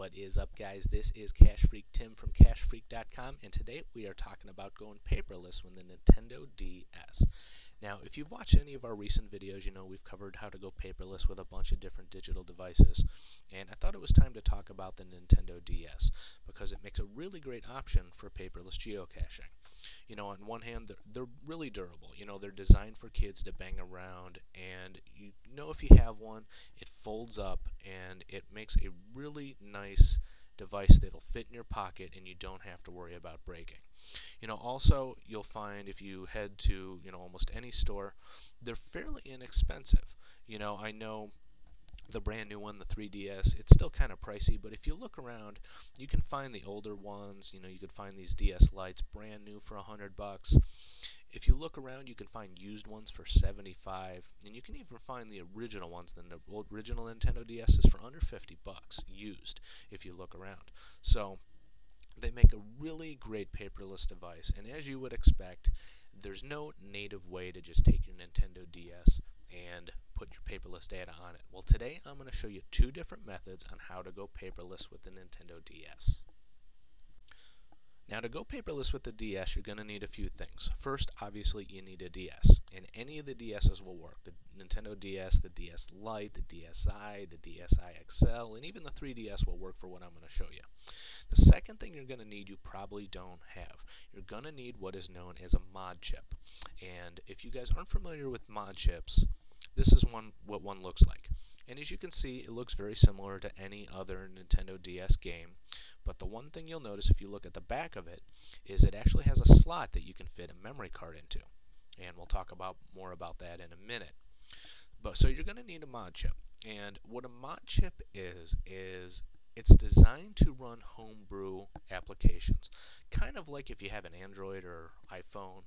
What is up, guys? This is Cash Freak Tim from CashFreak.com, and today we are talking about going paperless with the Nintendo DS. Now, if you've watched any of our recent videos, you know we've covered how to go paperless with a bunch of different digital devices, and I thought it was time to talk about the Nintendo DS because it makes a really great option for paperless geocaching. You know, on one hand, they're really durable. You know, they're designed for kids to bang around, and you know if you have one, it folds up and it makes a really nice device that'll fit in your pocket and you don't have to worry about breaking. You know, also you'll find if you head to, almost any store, they're fairly inexpensive. You know, I know the brand new one, the 3DS, it's still kind of pricey, but if you look around, you can find the older ones. You know, you could find these DS Lites brand new for $100. If you look around, you can find used ones for $75, and you can even find the original ones, the original Nintendo DSs, for under $50 used if you look around. So they make a really great paperless device, and as you would expect, there's no native way to just take your Nintendo DS and put your paperless data on it. Well, today I'm going to show you two different methods on how to go paperless with the Nintendo DS. Now, to go paperless with the DS, you're going to need a few things. First, obviously, you need a DS, and any of the DSs will work. The Nintendo DS, the DS Lite, the DSi, the DSi XL, and even the 3DS will work for what I'm going to show you. The second thing you're going to need, you probably don't have. You're going to need what is known as a mod chip. And if you guys aren't familiar with mod chips, this is what one looks like. And as you can see, it looks very similar to any other Nintendo DS game. But the one thing you'll notice if you look at the back of it is it actually has a slot that you can fit a memory card into. And we'll talk more about that in a minute. So you're going to need a mod chip. And what a mod chip is it's designed to run homebrew applications. Kind of like if you have an Android or iPhone,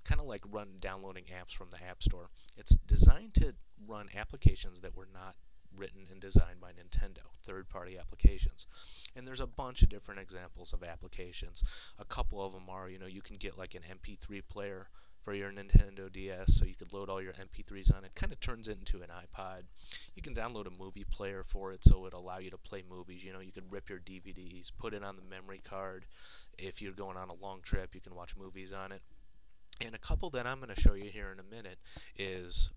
kind of like downloading apps from the App Store. It's designed to run applications that were not written and designed by Nintendo, third-party applications. And there's a bunch of different examples of applications. A couple of them are, you can get like an MP3 player for your Nintendo DS, so you could load all your MP3s on it. Kind of turns it into an iPod. You can download a movie player for it, so it'll allow you to play movies. You know, you could rip your DVDs, put it on the memory card. If you're going on a long trip, you can watch movies on it. And a couple that I'm going to show you here in a minute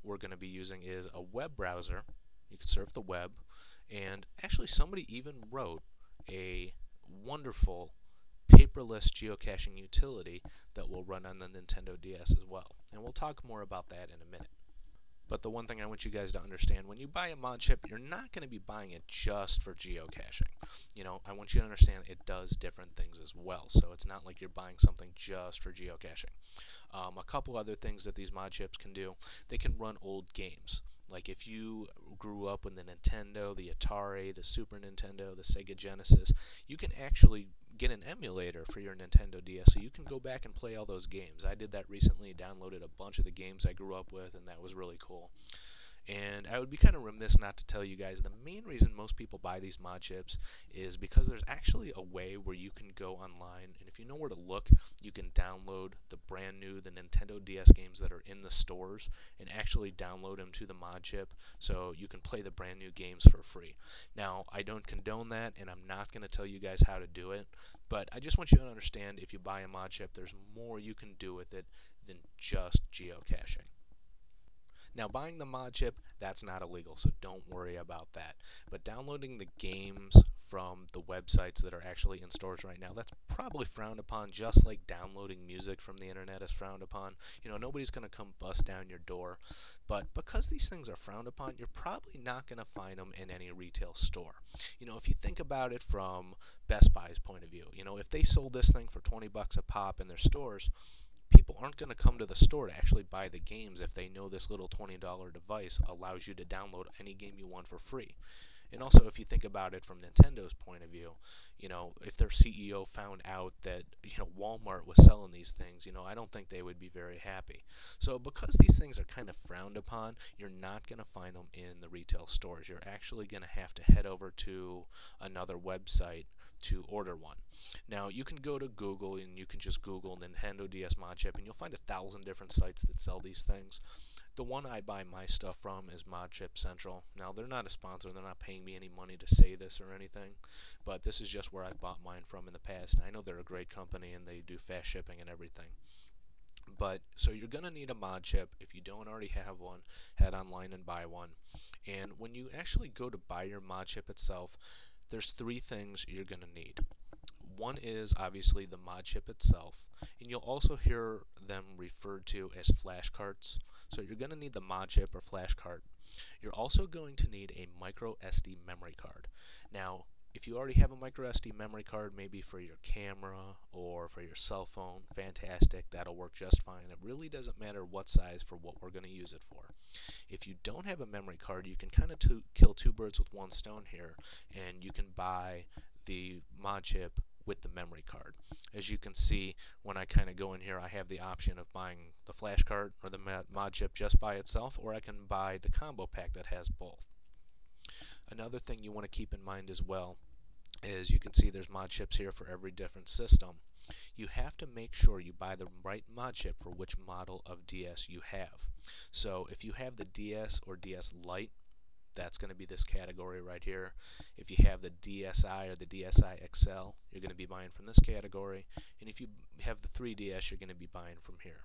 we're going to be using is a web browser. You can surf the web, and actually somebody even wrote a wonderful paperless geocaching utility that will run on the Nintendo DS as well. And we'll talk more about that in a minute. But the one thing I want you guys to understand, when you buy a mod chip, you're not going to be buying it just for geocaching. You know, I want you to understand it does different things as well. So it's not like you're buying something just for geocaching. A couple other things that these mod chips can do, they can run old games. Like if you grew up with the Nintendo, the Atari, the Super Nintendo, the Sega Genesis, you can actually get an emulator for your Nintendo DS so you can go back and play all those games. I did that recently, downloaded a bunch of the games I grew up with, and that was really cool. And I would be kind of remiss not to tell you guys the main reason most people buy these mod chips is because there's actually a way where you can go online, and if you know where to look, you can download the Nintendo DS games that are in the stores and actually download them to the mod chip so you can play the brand new games for free. Now, I don't condone that, and I'm not going to tell you guys how to do it, but I just want you to understand if you buy a mod chip, there's more you can do with it than just geocaching. Now, buying the mod chip, that's not illegal, so don't worry about that. But downloading the games from the websites that are actually in stores right now, that's probably frowned upon, just like downloading music from the internet is frowned upon. You know, nobody's going to come bust down your door. But because these things are frowned upon, you're probably not going to find them in any retail store. You know, if you think about it from Best Buy's point of view, you know, if they sold this thing for $20 a pop in their stores, people aren't going to come to the store to actually buy the games if they know this little $20 device allows you to download any game you want for free. And also, if you think about it from Nintendo's point of view, you know, if their CEO found out that, Walmart was selling these things, I don't think they would be very happy. So because these things are kind of frowned upon, you're not going to find them in the retail stores. You're actually going to have to head over to another website to order one. Now you can go to Google and you can just Google Nintendo DS mod chip and you'll find 1,000 different sites that sell these things. The one I buy my stuff from is Mod Chip Central. Now they're not a sponsor, they're not paying me any money to say this or anything, but this is just where I've bought mine from in the past. I know they're a great company and they do fast shipping and everything. But so you're going to need a mod chip. If you don't already have one, head online and buy one. And when you actually go to buy your mod chip itself, there's three things you're going to need. One is obviously the mod chip itself, and you'll also hear them referred to as flash carts. So you're going to need the mod chip or flash cart. You're also going to need a micro SD memory card. Now, if you already have a micro SD memory card, maybe for your camera or for your cell phone, fantastic, that'll work just fine. It really doesn't matter what size for what we're going to use it for. If you don't have a memory card, you can kind of kill two birds with one stone here, and you can buy the mod chip with the memory card. As you can see, when I kind of go in here, I have the option of buying the flash card or the mod chip just by itself, or I can buy the combo pack that has both. Another thing you want to keep in mind as well is you can see there's mod chips here for every different system. You have to make sure you buy the right mod chip for which model of DS you have. So if you have the DS or DS Lite, that's going to be this category right here. If you have the DSi or the DSi XL, you're going to be buying from this category. And if you have the 3DS, you're going to be buying from here.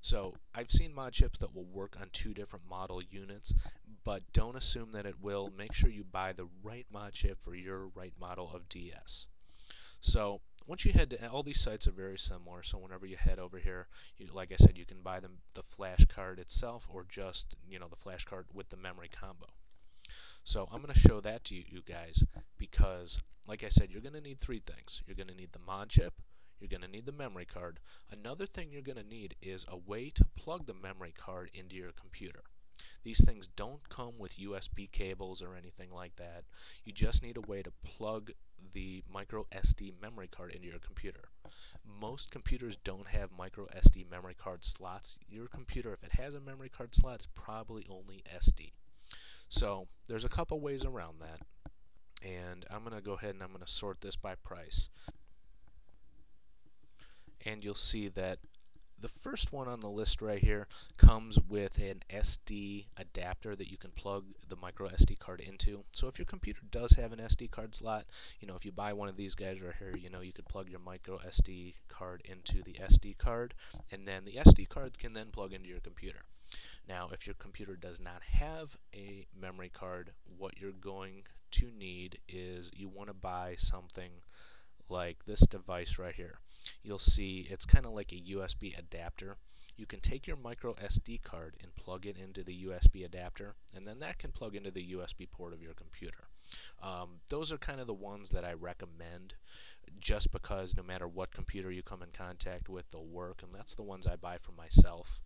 So I've seen mod chips that will work on two different model units, but don't assume that it will. Make sure you buy the right mod chip for your right model of DS. So once you head to, all these sites are very similar, so whenever you head over here, like I said, you can buy the flash card itself or just, the flash card with the memory combo. So I'm going to show that to you guys because, like I said, you're going to need three things. You're going to need the mod chip, you're going to need the memory card. Another thing you're going to need is a way to plug the memory card into your computer. These things don't come with USB cables or anything like that. You just need a way to plug the micro SD memory card into your computer. Most computers don't have micro SD memory card slots. Your computer, if it has a memory card slot, is probably only SD. So there's a couple ways around that, and I'm going to go ahead and I'm going to sort this by price. And you'll see that the first one on the list right here comes with an SD adapter that you can plug the micro SD card into. So if your computer does have an SD card slot, if you buy one of these guys right here, you could plug your micro SD card into the SD card, and then the SD card can then plug into your computer. Now, if your computer does not have a memory card, what you're going to need is you want to buy something like this device right here. You'll see it's kind of like a USB adapter. You can take your micro SD card and plug it into the USB adapter, and then that can plug into the USB port of your computer. Those are kind of the ones that I recommend just because no matter what computer you come in contact with, they'll work, and that's the ones I buy for myself.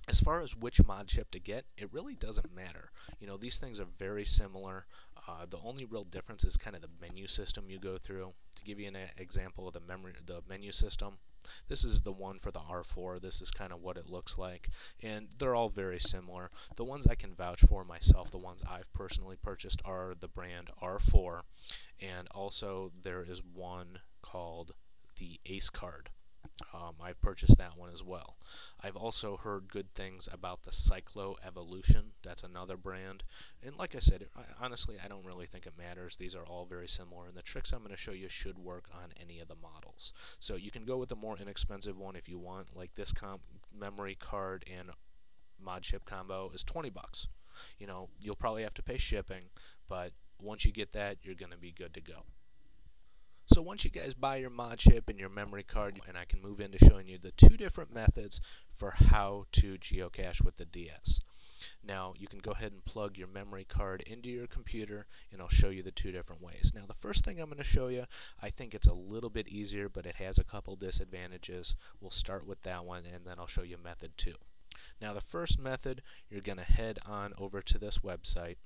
As far as which mod chip to get, it really doesn't matter. These things are very similar. The only real difference is kind of the menu system you go through. To give you an example of the menu system, this is the one for the R4. This is kind of what it looks like, and they're all very similar. The ones I can vouch for myself, the ones I've personally purchased, are the brand R4, and also there is one called the Ace card. I've purchased that one as well. I've also heard good things about the Cyclo Evolution. That's another brand. And like I said, honestly, I don't really think it matters. These are all very similar, and the tricks I'm going to show you should work on any of the models. So you can go with the more inexpensive one if you want. Like this memory card and mod chip combo is 20 bucks. You'll probably have to pay shipping, but once you get that, you're going to be good to go. So once you guys buy your mod chip and your memory card, and I can move into showing you the two different methods for how to geocache with the DS. Now you can go ahead and plug your memory card into your computer, and I'll show you the two different ways. Now the first thing I'm going to show you, I think it's a little bit easier, but it has a couple disadvantages. We'll start with that one, and then I'll show you method 2. Now the first method, you're going to head on over to this website.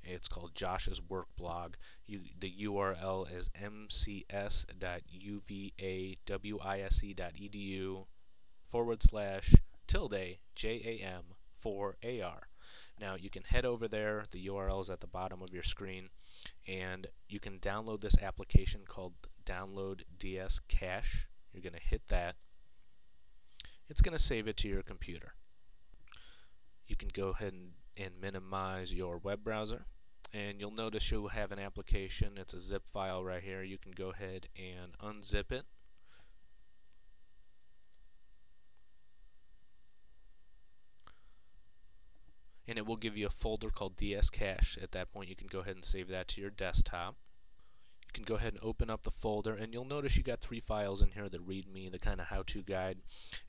It's called Josh's Work Blog. The URL is mcs.uvA.wise.edu/JAM4AR. Now you can head over there. The URL is at the bottom of your screen, and you can download this application called Download DS Cache. You're going to hit that. It's going to save it to your computer. You can go ahead and minimize your web browser, and you'll notice you'll have an application. It's a zip file right here. You can go ahead and unzip it. And it will give you a folder called DS Cache. At that point, you can go ahead and save that to your desktop. You can go ahead and open up the folder, and you'll notice you got 3 files in here: the README, the kind of how-to guide,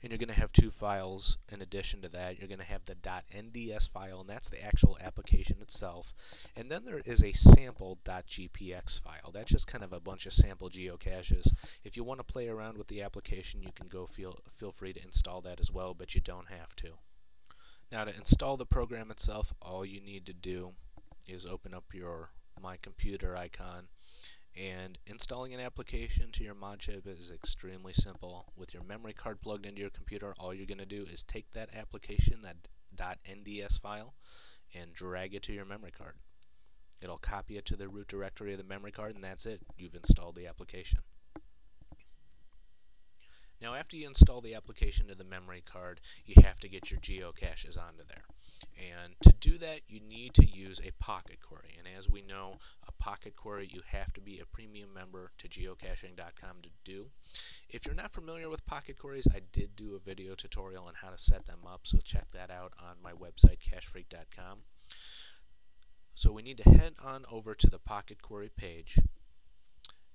and you're going to have 2 files in addition to that. You're going to have the .nds file, and that's the actual application itself, and then there is a sample.gpx file. That's just kind of a bunch of sample geocaches. If you want to play around with the application, you can go feel free to install that as well, but you don't have to. Now, to install the program itself, all you need to do is open up your My Computer icon, and installing an application to your mod chip is extremely simple. With your memory card plugged into your computer, all you're going to do is take that application, that .nds file, and drag it to your memory card. It'll copy it to the root directory of the memory card, and that's it. You've installed the application. Now, after you install the application to the memory card, you have to get your geocaches onto there. And to do that, you need to use a pocket query. And as we know, a pocket query you have to be a premium member to geocaching.com to do. If you're not familiar with pocket queries, I did do a video tutorial on how to set them up, so check that out on my website, cachefreak.com. So we need to head on over to the pocket query page,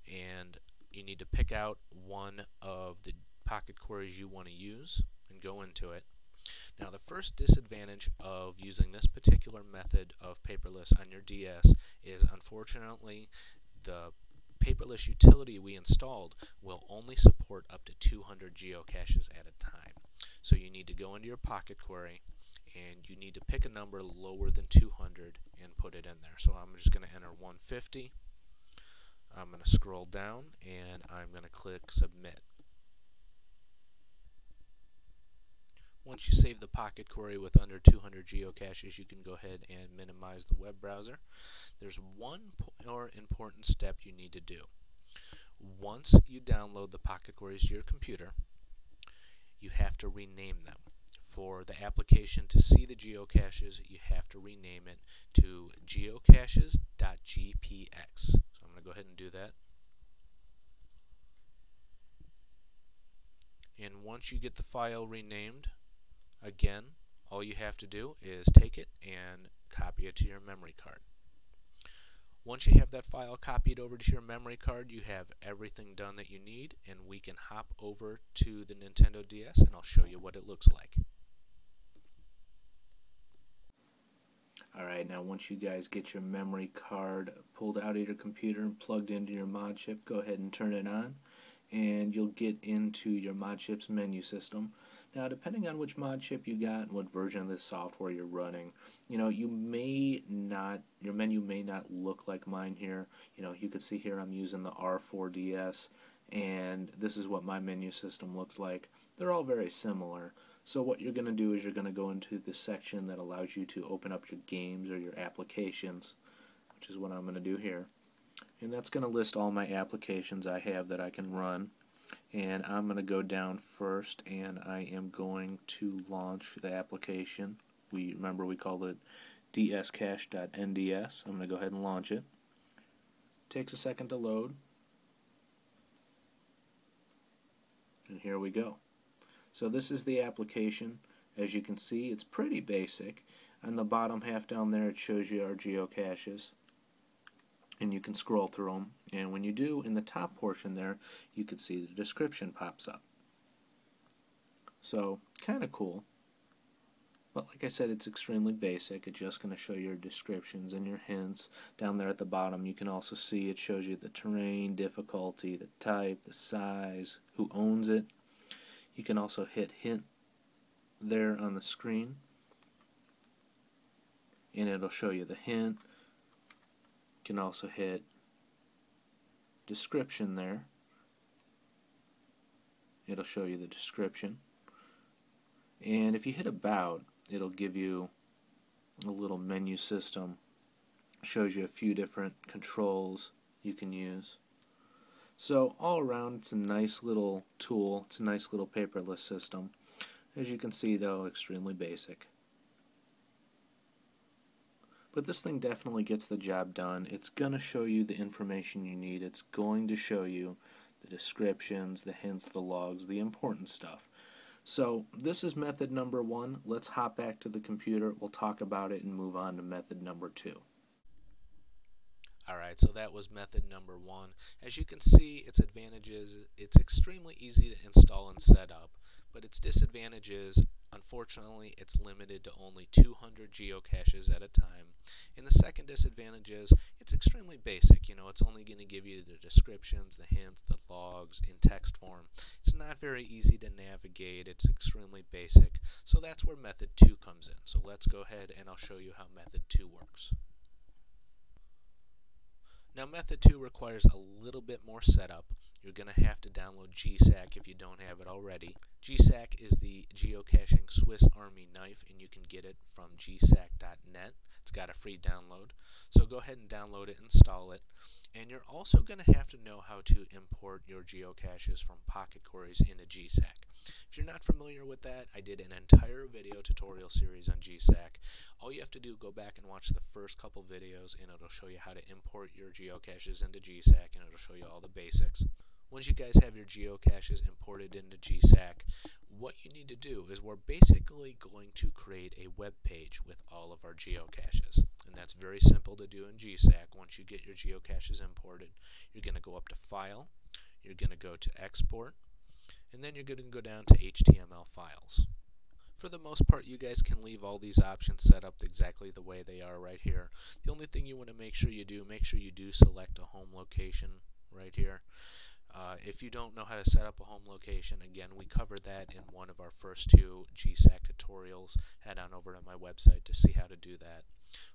and you need to pick out one of the pocket queries you want to use and go into it. Now, the first disadvantage of using this particular method of paperless on your DS is, unfortunately, the paperless utility we installed will only support up to 200 geocaches at a time. So you need to go into your pocket query, and you need to pick a number lower than 200 and put it in there. So I'm just going to enter 150. I'm going to scroll down, and I'm going to click Submit. Once you save the pocket query with under 200 geocaches, you can go ahead and minimize the web browser. There's one more important step you need to do. Once you download the pocket queries to your computer, you have to rename them. For the application to see the geocaches, you have to rename it to geocaches.gpx. So I'm going to go ahead and do that. And once you get the file renamed, again, all you have to do is take it and copy it to your memory card. Once you have that file copied over to your memory card, you have everything done that you need, and we can hop over to the Nintendo DS and I'll show you what it looks like. Alright, now once you guys get your memory card pulled out of your computer and plugged into your mod chip, go ahead and turn it on, and you'll get into your mod chip's menu system. Now, depending on which mod chip you got and what version of this software you're running, your menu may not look like mine here. You can see here I'm using the R4DS, and this is what my menu system looks like. They're all very similar. So what you're going to do is you're going to go into the section that allows you to open up your games or your applications, which is what I'm going to do here. And that's going to list all my applications I have that I can run. And I'm going to go down first, and I am going to launch the application. Remember we called it dscache.nds. I'm going to go ahead and launch it. Takes a second to load. And here we go. So this is the application. As you can see, it's pretty basic. On the bottom half down there, it shows you our geocaches, and you can scroll through them. And when you do, in the top portion there, you can see the description pops up. So, kind of cool. But like I said, it's extremely basic. It's just going to show your descriptions and your hints. Down there at the bottom, you can also see it shows you the terrain, difficulty, the type, the size, who owns it. You can also hit hint there on the screen, and it'll show you the hint. You can also hit description there. It'll show you the description. And if you hit about, it'll give you a little menu system Shows you a few different controls you can use. So all around, it's a nice little tool. It's a nice little paperless system. As you can see, though, extremely basic. But this thing definitely gets the job done. It's going to show you the information you need. It's going to show you the descriptions, the hints, the logs, the important stuff. So this is method number 1. Let's hop back to the computer. We'll talk about it and move on to method number 2. Alright, so that was method number 1. As you can see, its advantages, it's extremely easy to install and set up, but its disadvantages, unfortunately, it's limited to only 200 geocaches at a time. And the second disadvantage is it's extremely basic. It's only going to give you the descriptions, the hints, the logs in text form. It's not very easy to navigate. It's extremely basic. So that's where method 2 comes in. So let's go ahead and I'll show you how method 2 works. Now method 2 requires a little bit more setup. You're going to have to download GSAC if you don't have it already. GSAC is the Geocaching Swiss Army knife, and you can get it from gsac.net. It's got a free download. So go ahead and download it, install it. And you're also going to have to know how to import your geocaches from Pocket Queries into GSAC. If you're not familiar with that, I did an entire video tutorial series on GSAC. All you have to do is go back and watch the first couple videos, and it'll show you how to import your geocaches into GSAC, and it'll show you all the basics. Once you guys have your geocaches imported into GSAC, what you need to do is we're basically going to create a web page with all of our geocaches. And that's very simple to do in GSAC. Once you get your geocaches imported, you're going to go up to File, you're going to go to Export, and then you're going to go down to HTML files. For the most part, you guys can leave all these options set up exactly the way they are right here. The only thing you want to make sure you do select a home location right here. If you don't know how to set up a home location, again, we covered that in one of our first 2 GSAC tutorials. Head on over to my website to see how to do that.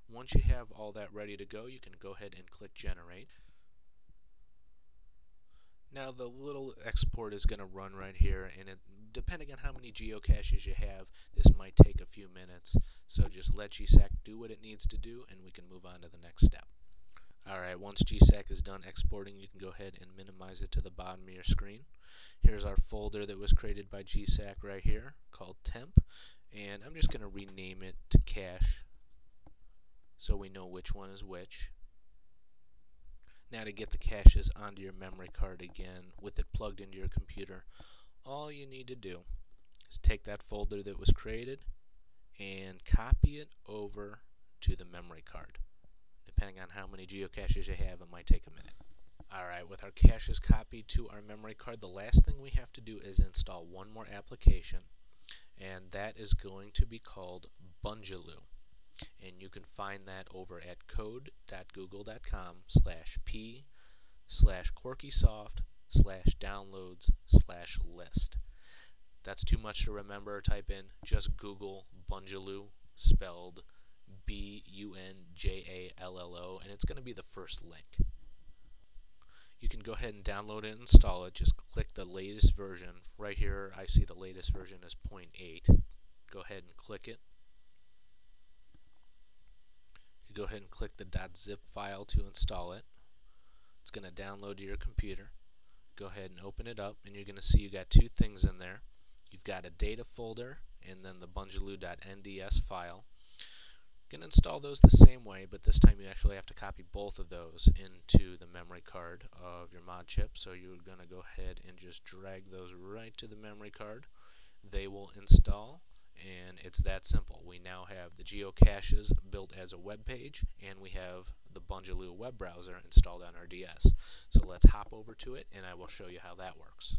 Once you have all that ready to go, you can go ahead and click Generate. Now the little export is going to run right here, and depending on how many geocaches you have, this might take a few minutes. So just let GSAC do what it needs to do, and we can move on to the next step. Alright, once GSAC is done exporting, you can go ahead and minimize it to the bottom of your screen. Here's our folder that was created by GSAC right here, called temp, and I'm just going to rename it to cache so we know which one is which. Now to get the caches onto your memory card again with it plugged into your computer, all you need to do is take that folder that was created and copy it over to the memory card. Depending on how many geocaches you have, it might take a minute. Alright, with our caches copied to our memory card, the last thing we have to do is install one more application, and that is going to be called Bungaloo. And you can find that over at code.google.com/p/quirkysoft/downloads/list. That's too much to remember. Type in just Google Bungaloo, spelled Bunjallo, and it's going to be the first link. You can go ahead and download it and install it. Just click the latest version. Right here I see the latest version is 0.8. Go ahead and click it. You go ahead and click the .zip file to install it. It's going to download to your computer. Go ahead and open it up, and you're going to see you got 2 things in there. You've got a data folder and then the bungaloo.nds file. You can install those the same way, but this time you actually have to copy both of those into the memory card of your mod chip. So you're going to go ahead and just drag those right to the memory card. They will install, and it's that simple. We now have the geocaches built as a web page, and we have the Bungaloo web browser installed on our DS. So let's hop over to it, and I will show you how that works.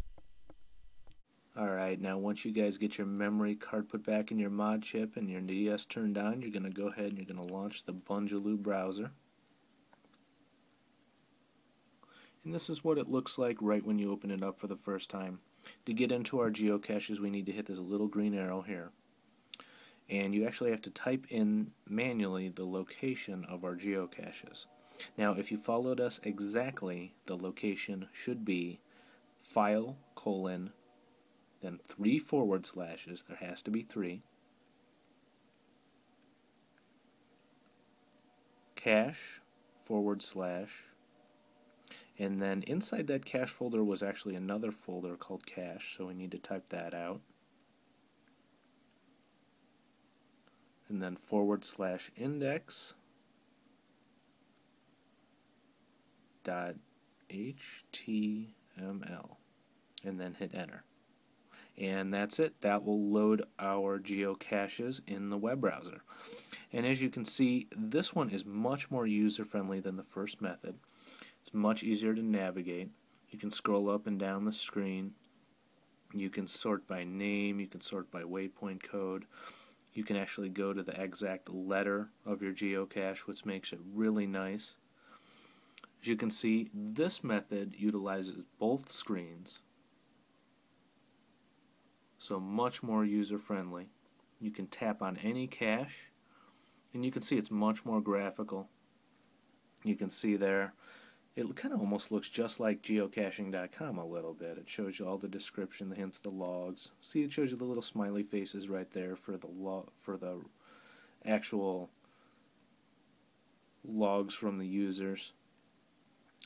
Alright, now once you guys get your memory card put back in your mod chip and your DS turned on, you're going to go ahead and you're going to launch the Bungaloo browser. And this is what it looks like right when you open it up for the first time. To get into our geocaches, we need to hit this little green arrow here. And you actually have to type in manually the location of our geocaches. Now, if you followed us exactly, the location should be file : then 3 forward slashes, there has to be 3, cache, // and then inside that cache folder was actually another folder called cache, so we need to type that out, and then /index .html, and then hit enter. And that's it. That will load our geocaches in the web browser. And as you can see, this one is much more user-friendly than the first method. It's much easier to navigate. You can scroll up and down the screen. You can sort by name. You can sort by waypoint code. You can actually go to the exact letter of your geocache, which makes it really nice. As you can see, this method utilizes both screens, so much more user-friendly. You can tap on any cache, and you can see it's much more graphical. You can see there, it kind of almost looks just like geocaching.com a little bit. It shows you all the description, the hints, the logs. See, it shows you the little smiley faces right there for the actual logs from the users.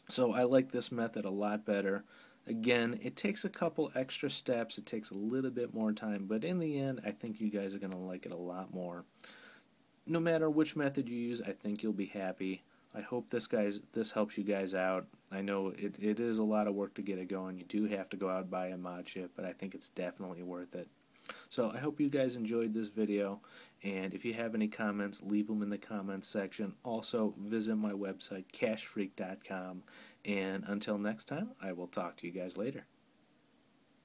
So I like this method a lot better. Again, it takes a couple extra steps, it takes a little bit more time, but in the end, I think you guys are going to like it a lot more. No matter which method you use, I think you'll be happy. I hope this helps you guys out. I know it is a lot of work to get it going. You do have to go out and buy a mod chip, but I think it's definitely worth it. So I hope you guys enjoyed this video, and if you have any comments, leave them in the comments section. Also, visit my website, cachefreak.com, and until next time, I will talk to you guys later.